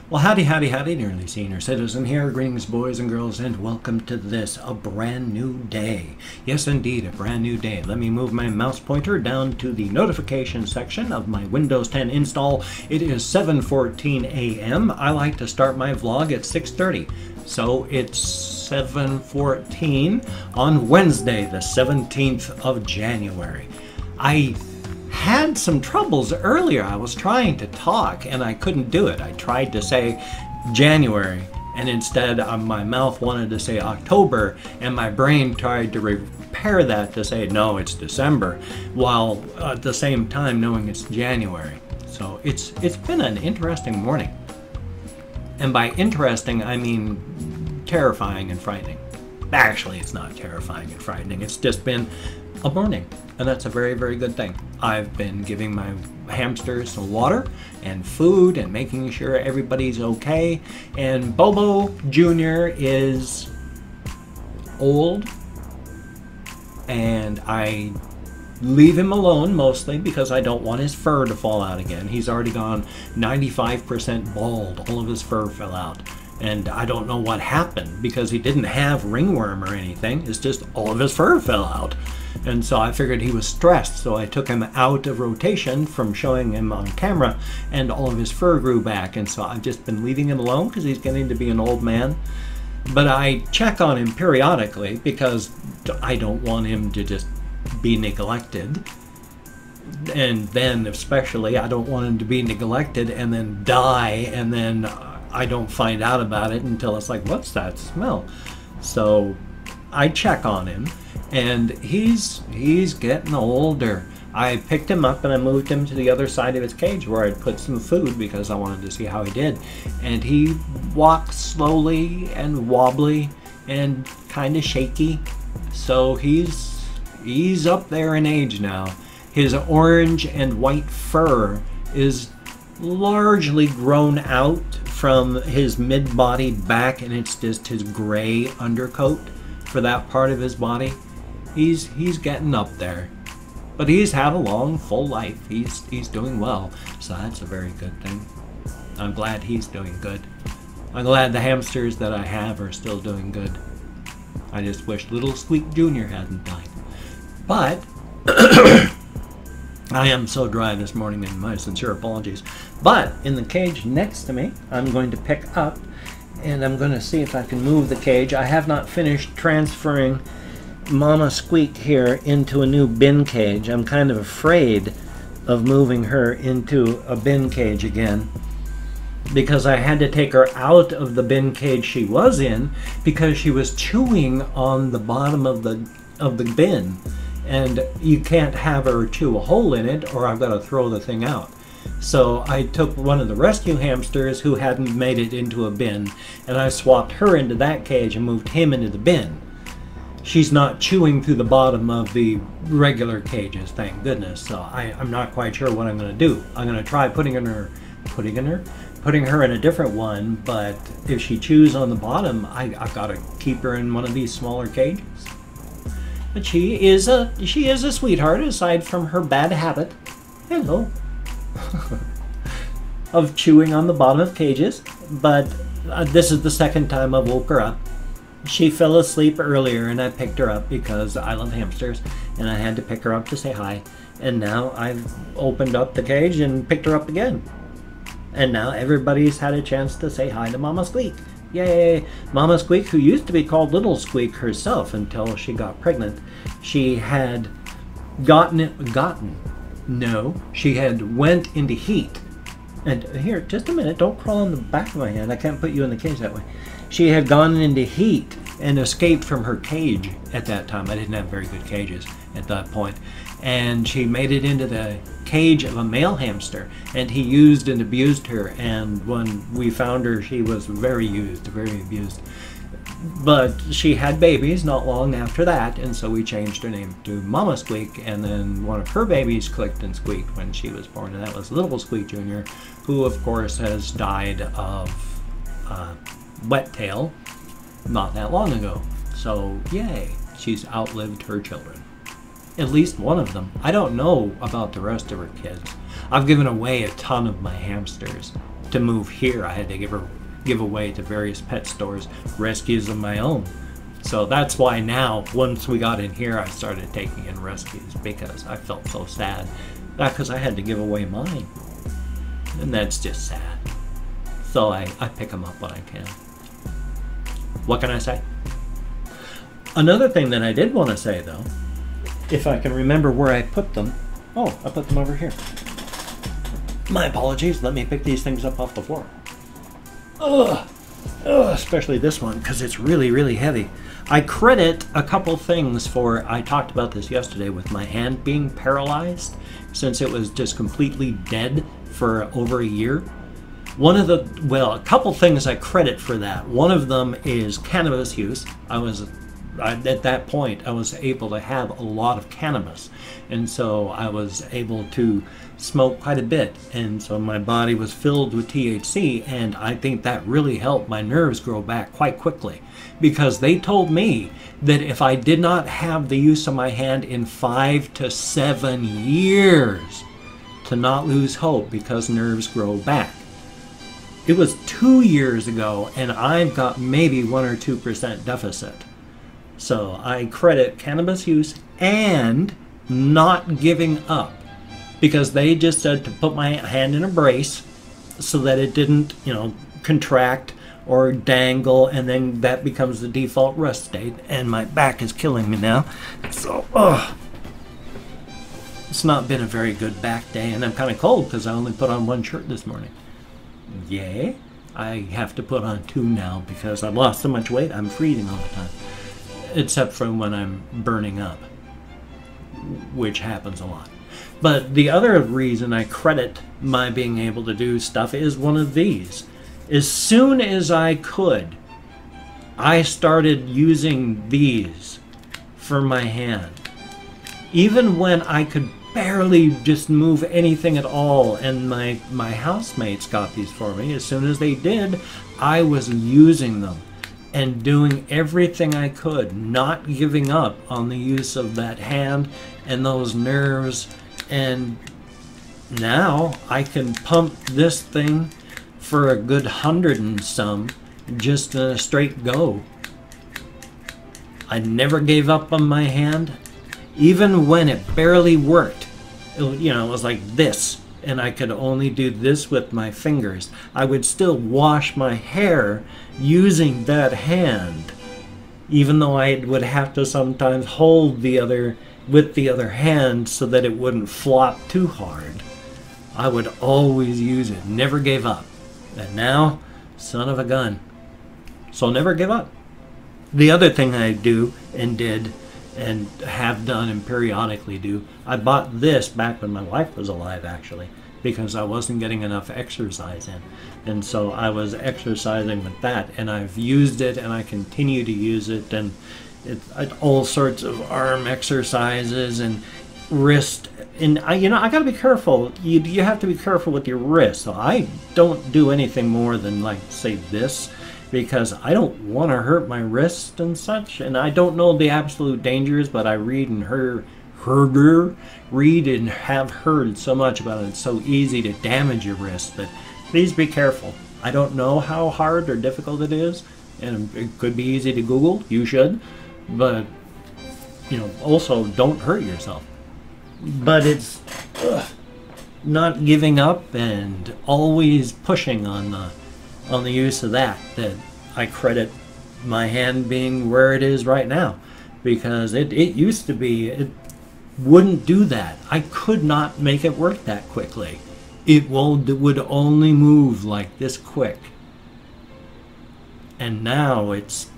Well, howdy, howdy, howdy, nearly senior citizen here. Greetings, boys and girls, and welcome to this, a brand new day. Yes, indeed, a brand new day. Let me move my mouse pointer down to the notification section of my Windows 10 install. It is 7:14 a.m. I like to start my vlog at 6:30. So it's 7:14 on Wednesday, the 17th of January. I had some troubles earlier. I was trying to talk and I couldn't do it. I tried to say January and instead my mouth wanted to say October and my brain tried to repair that to say no, it's December, while at the same time knowing it's January. So it's been an interesting morning. And by interesting, I mean terrifying and frightening. Actually, it's not terrifying and frightening. It's just been a morning, and that's a very, very good thing. I've been giving my hamsters some water and food and making sure everybody's okay. And Bobo Jr. is old, and I leave him alone mostly because I don't want his fur to fall out again. He's already gone 95% bald. All of his fur fell out. And I don't know what happened because he didn't have ringworm or anything. It's just all of his fur fell out. And so I figured he was stressed. So I took him out of rotation from showing him on camera and all of his fur grew back. And so I've just been leaving him alone because he's getting to be an old man. But I check on him periodically because I don't want him to just be neglected. And then especially I don't want him to be neglected and then die and then I don't find out about it until it's like, what's that smell? So I check on him and he's getting older. I picked him up and I moved him to the other side of his cage where I'd put some food because I wanted to see how he did. And he walks slowly and wobbly and kind of shaky. So he's up there in age now. His orange and white fur is largely grown out from his mid-body back, and it's just his gray undercoat for that part of his body. He's getting up there, but he's had a long, full life. He's doing well, so that's a very good thing. I'm glad he's doing good. I'm glad the hamsters that I have are still doing good. I just wish little Squeak Jr. hadn't died. But I am so dry this morning, and my sincere apologies. But in the cage next to me, I'm going to pick up, and I'm going to see if I can move the cage. I have not finished transferring Mama Squeak here into a new bin cage. I'm kind of afraid of moving her into a bin cage again because I had to take her out of the bin cage she was in because she was chewing on the bottom of the bin. And you can't have her chew a hole in it or I've got to throw the thing out. So I took one of the rescue hamsters who hadn't made it into a bin and I swapped her into that cage and moved him into the bin. She's not chewing through the bottom of the regular cages, thank goodness. So I'm not quite sure what I'm going to do. I'm going to try putting her in a different one, but if she chews on the bottom, I've got to keep her in one of these smaller cages. But she is a sweetheart, aside from her bad habit, hello, of chewing on the bottom of cages. But this is the second time I woke her up. She fell asleep earlier and I picked her up because I love hamsters and I had to pick her up to say hi. And now I've opened up the cage and picked her up again. And now everybody's had a chance to say hi to Mama Squeak. Yay! Mama Squeak, who used to be called Little Squeak herself until she got pregnant. She had she had went into heat. And here, just a minute, don't crawl on the back of my hand. I can't put you in the cage that way. She had gone into heat and escaped from her cage at that time. I didn't have very good cages at that point. And she made it into the cage of a male hamster, and he used and abused her, and when we found her she was very abused. But she had babies not long after that, and so we changed her name to Mama Squeak, and then one of her babies clicked and squeaked when she was born, and that was Little Squeak Jr., who of course has died of wet tail not that long ago. So yay, she's outlived her children. At least one of them. I don't know about the rest of her kids. I've given away a ton of my hamsters to move here, I had to give away to various pet stores rescues of my own. So that's why now, once we got in here, I started taking in rescues, because I felt so sad. Not because I had to give away mine. And that's just sad. So I pick them up when I can. What can I say? Another thing that I did want to say, though, if I can remember where I put them. Oh, I put them over here. My apologies. Let me pick these things up off the floor. Ugh. Ugh, especially this one, because it's really, really heavy. I credit a couple things for, I talked about this yesterday with my hand being paralyzed, since it was just completely dead for over a year. A couple things I credit for that. One of them is cannabis use. At that point, I was able to have a lot of cannabis. And so I was able to smoke quite a bit. And so my body was filled with THC. And I think that really helped my nerves grow back quite quickly. Because they told me that if I did not have the use of my hand in 5 to 7 years, to not lose hope because nerves grow back. It was 2 years ago, and I've got maybe 1 or 2% deficit. So I credit cannabis use and not giving up, because they just said to put my hand in a brace so that it didn't, contract or dangle, and then that becomes the default rest state. And my back is killing me now. So, it's not been a very good back day, and I'm kind of cold because I only put on 1 shirt this morning. Yay! I have to put on 2 now because I've lost so much weight. I'm freezing all the time. Except for when I'm burning up, which happens a lot. But the other reason I credit my being able to do stuff is one of these. As soon as I could, I started using these for my hand. Even when I could barely just move anything at all, and my housemates got these for me. As soon as they did, I was using them and doing everything I could, not giving up on the use of that hand and those nerves. And now I can pump this thing for a good 100 and some just in a straight go. I never gave up on my hand, even when it barely worked. It was like this, and I could only do this with my fingers. I would still wash my hair using that hand, even though I would have to sometimes hold with the other hand so that it wouldn't flop too hard. I would always use it, never gave up. And now, son of a gun. So never give up. The other thing I do and did and have done and periodically do, I bought this back when my wife was alive, actually, because I wasn't getting enough exercise in. And so I was exercising with that, and I've used it, and I continue to use it, and all sorts of arm exercises and wrist. And I got to be careful. You have to be careful with your wrist. So I don't do anything more than, like, say this, because I don't want to hurt my wrist and such. And I don't know the absolute dangers, but I read and have heard so much about it. It's so easy to damage your wrist, but please be careful. I don't know how hard or difficult it is, and it could be easy to Google. You should, but also don't hurt yourself. But it's not giving up and always pushing on the use of that I credit my hand being where it is right now, because it used to be, it wouldn't do that. I could not make it work that quickly. It would only move like this quick. And now it's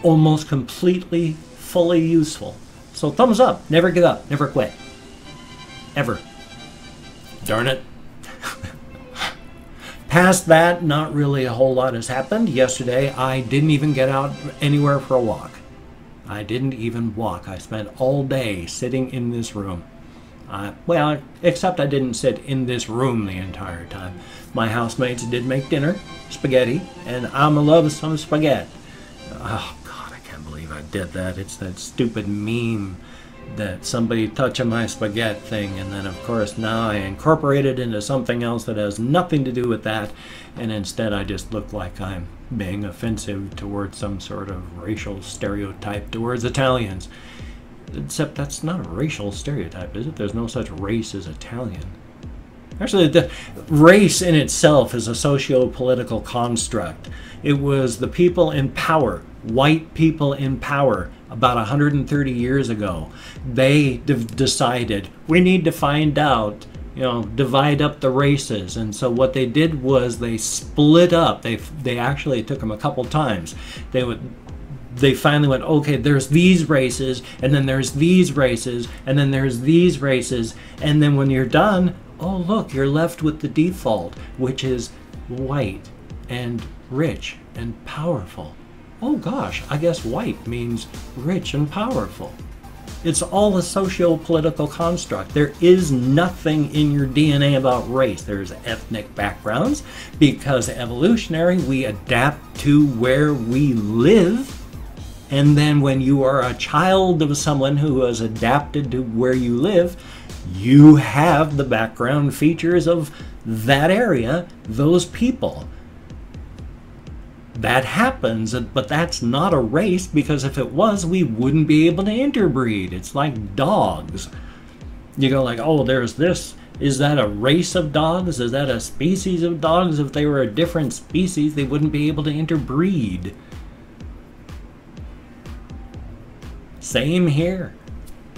almost completely, fully useful. So thumbs up. Never give up. Never quit. Ever. Darn it. Past that, not really a whole lot has happened. Yesterday, I didn't even get out anywhere for a walk. I didn't even walk. I spent all day sitting in this room. Except I didn't sit in this room the entire time. My housemates did make dinner, spaghetti, and I'ma love some spaghetti. Oh, God, I can't believe I did that. It's that stupid meme that somebody touching my spaghetti thing, and then of course now I incorporate it into something else that has nothing to do with that, and instead I just look like I'm being offensive towards some sort of racial stereotype towards Italians. Except that's not a racial stereotype, is it? There's no such race as Italian. Actually, the race in itself is a socio-political construct. It was the people in power, white people in power, about 130 years ago. They decided, we need to find out, divide up the races. And so what they did was they split up. They actually, it took them a couple times. They finally went, okay, there's these races, and then there's these races, and then there's these races, and then when you're done, oh look, you're left with the default, which is white and rich and powerful. Oh gosh, I guess white means rich and powerful. It's all a socio-political construct. There is nothing in your DNA about race. There's ethnic backgrounds, because evolutionary, we adapt to where we live. And then when you are a child of someone who has adapted to where you live, you have the background features of that area, those people. That happens, but that's not a race, because if it was, we wouldn't be able to interbreed. It's like dogs. You go like, oh, there's this. Is that a race of dogs? Is that a species of dogs? If they were a different species, they wouldn't be able to interbreed. Same here.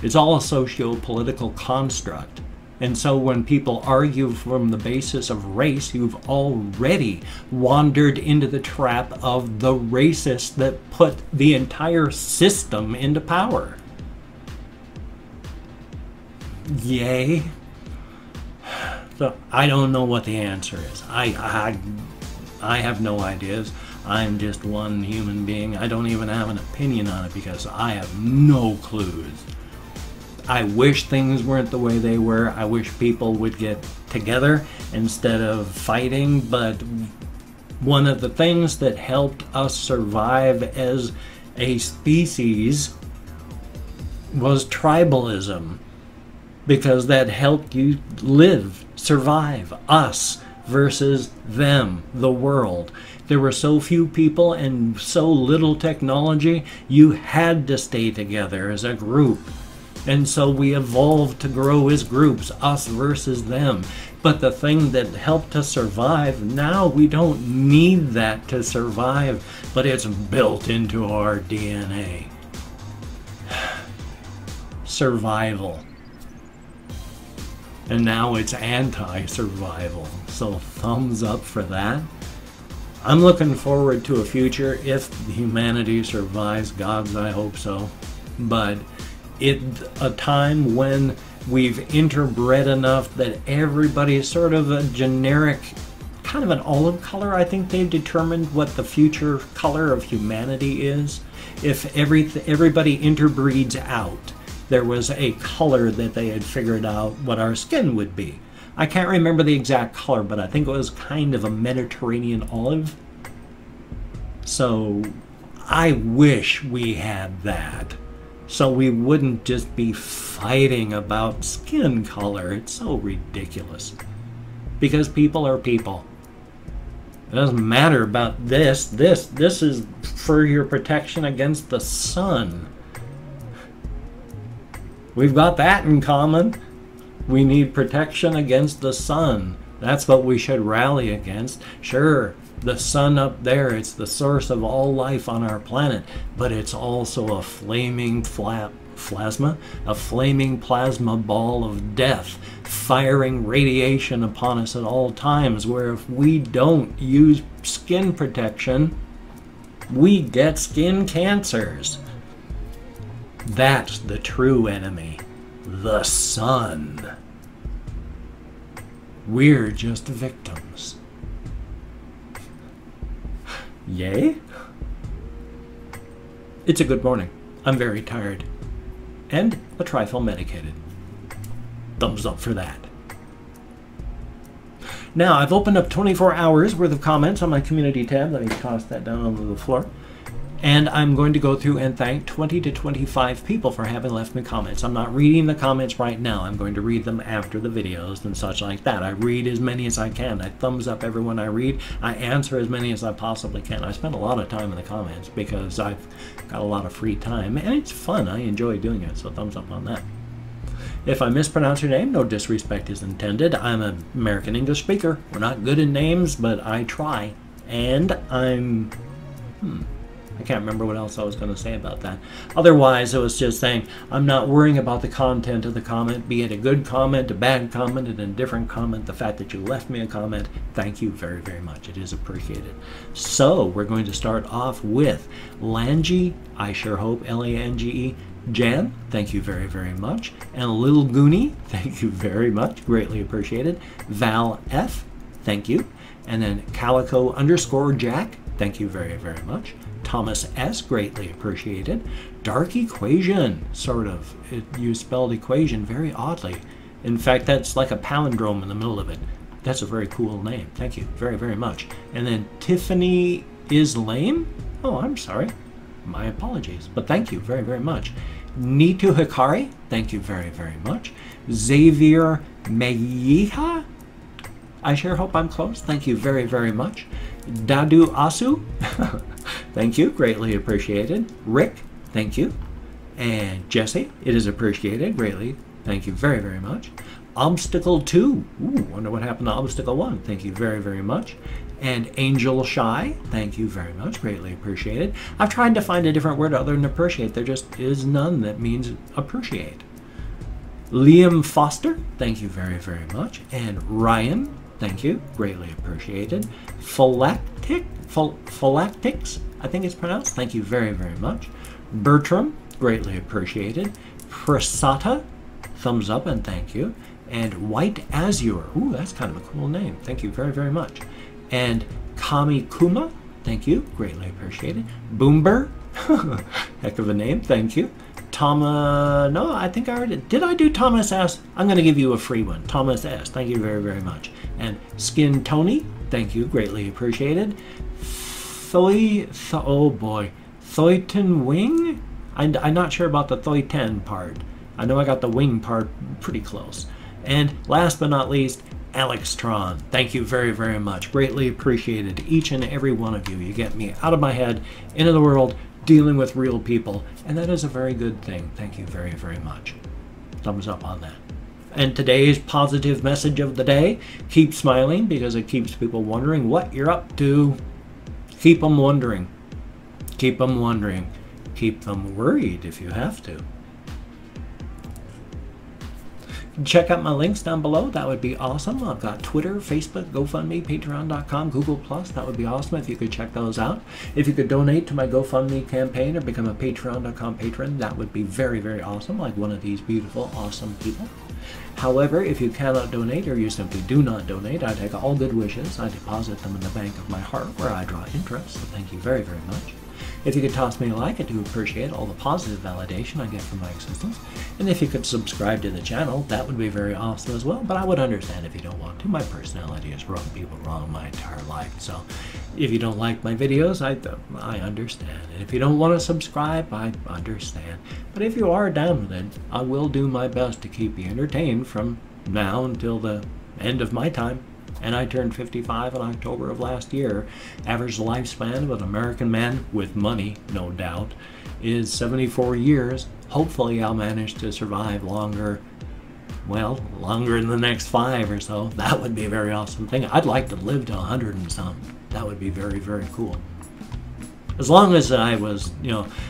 It's all a socio-political construct. And so when people argue from the basis of race, you've already wandered into the trap of the racists that put the entire system into power. Yay. So I don't know what the answer is. I have no ideas. I'm just one human being. I don't even have an opinion on it because I have no clues. I wish things weren't the way they were. I wish people would get together instead of fighting. But one of the things that helped us survive as a species was tribalism, because that helped you live, survive, us versus them, the world. There were so few people and so little technology, you had to stay together as a group. And so we evolved to grow as groups, us versus them. But the thing that helped us survive, now we don't need that to survive, but it's built into our DNA. Survival. And now it's anti-survival. So thumbs up for that. I'm looking forward to a future, if humanity survives. Gods, I hope so. But a time when we've interbred enough that everybody's sort of a generic, kind of an olive color. I think they've determined what the future color of humanity is. If everybody interbreeds out, there was a color that they had figured out what our skin would be. I can't remember the exact color, but I think it was kind of a Mediterranean olive. So I wish we had that, so we wouldn't just be fighting about skin color. It's so ridiculous, because people are people. It doesn't matter about this. This is for your protection against the sun. We've got that in common. We need protection against the sun. That's what we should rally against. Sure, the sun up there, it's the source of all life on our planet, but it's also a flaming plasma ball of death, firing radiation upon us at all times, where if we don't use skin protection, we get skin cancers. That's the true enemy, the sun. We're just victims. Yay? It's a good morning. I'm very tired. And a trifle medicated. Thumbs up for that. Now, I've opened up 24 hours worth of comments on my community tab. Let me toss that down onto the floor. And I'm going to go through and thank 20 to 25 people for having left me comments. I'm not reading the comments right now. I'm going to read them after the videos and such like that. I read as many as I can. I thumbs up everyone I read. I answer as many as I possibly can. I spend a lot of time in the comments because I've got a lot of free time, and it's fun. I enjoy doing it, so thumbs up on that. If I mispronounce your name, no disrespect is intended. I'm an American English speaker. We're not good at names, but I try. And I'm... I can't remember what else I was going to say about that. Otherwise, it was just saying I'm not worrying about the content of the comment, be it a good comment, a bad comment, an indifferent comment, the fact that you left me a comment. Thank you very, very much. It is appreciated. So we're going to start off with Lange, I sure hope, L-A-N-G-E, Jan, thank you very, very much. And Little Goonie, thank you very much. Greatly appreciated. Val F, thank you. And then Calico _ Jack, thank you very, very much. Thomas S, greatly appreciated. Dark Equation, sort of. You spelled equation very oddly. In fact, that's like a palindrome in the middle of it. That's a very cool name. Thank you very, very much. And then Tiffany is lame? Oh, I'm sorry. My apologies. But thank you very, very much. Nitu Hikari, thank you very, very much. Xavier Meyiha, I sure hope I'm close. Thank you very, very much. Dadu Asu, thank you, greatly appreciated. Rick, thank you. And Jesse, it is appreciated, greatly. Thank you very, very much. Obstacle 2, wonder what happened to Obstacle 1. Thank you very, very much. And Angel Shy, thank you very much, greatly appreciated. I've tried to find a different word other than appreciate. There just is none that means appreciate. Liam Foster, thank you very, very much. And Ryan, thank you, greatly appreciated. Phylactics, I think it's pronounced. Thank you very, very much. Bertram, greatly appreciated. Prasata, thumbs up and thank you. And White Azure, ooh, that's kind of a cool name. Thank you very, very much. And Kami Kuma, thank you, greatly appreciated. Boomber, heck of a name, thank you. No, I think I already did. I do Thomas S? I'm going to give you a free one. Thomas S, thank you very, very much. And Skin Tony, thank you, greatly appreciated. Oh boy, Thoyton Wing? I'm not sure about the Thoyten part. I know I got the wing part pretty close. And last but not least, Alex Tron, thank you very, very much. Greatly appreciated, each and every one of you. You get me out of my head, into the world, dealing with real people, and that is a very good thing. Thank you very, very much. Thumbs up on that. And today's positive message of the day, keep smiling because it keeps people wondering what you're up to. Keep them wondering. Keep them wondering. Keep them worried if you have to. Check out my links down below. That would be awesome. I've got Twitter, Facebook, GoFundMe, Patreon.com, Google+. That would be awesome if you could check those out. If you could donate to my GoFundMe campaign or become a Patreon.com patron, that would be very, very awesome, like one of these beautiful, awesome people. However, if you cannot donate or you simply do not donate, I take all good wishes. I deposit them in the bank of my heart where I draw interest. So thank you very, very much. If you could toss me a like, I do appreciate all the positive validation I get from my existence. And if you could subscribe to the channel, that would be very awesome as well. But I would understand if you don't want to. My personality has rubbed people wrong my entire life. So if you don't like my videos, I understand. And if you don't want to subscribe, I understand. But if you are down with it, I will do my best to keep you entertained from now until the end of my time. And I turned 55 in October of last year. Average lifespan of an American man with money, no doubt, is 74 years. Hopefully I'll manage to survive longer, well, longer in the next 5 or so. That would be a very awesome thing. I'd like to live to 100 and some. That would be very, very cool. As long as I was,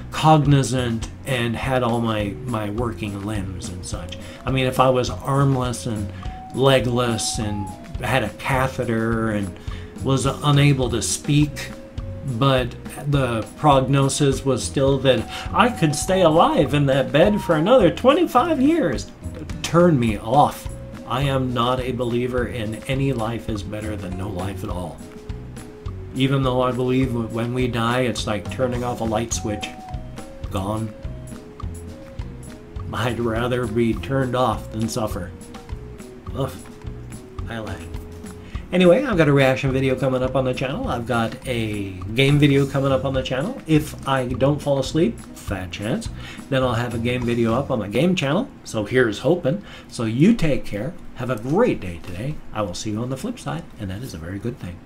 cognizant and had all my working limbs and such. I mean, if I was armless and legless and had a catheter and was unable to speak, but the prognosis was still that I could stay alive in that bed for another 25 years. Turn me off. I am not a believer in any life is better than no life at all. Even though I believe when we die, it's like turning off a light switch. Gone. I'd rather be turned off than suffer. Ugh. I like. Anyway, I've got a reaction video coming up on the channel. I've got a game video coming up on the channel. If I don't fall asleep, fat chance, then I'll have a game video up on my game channel. So here's hoping. So you take care. Have a great day today. I will see you on the flip side, and that is a very good thing.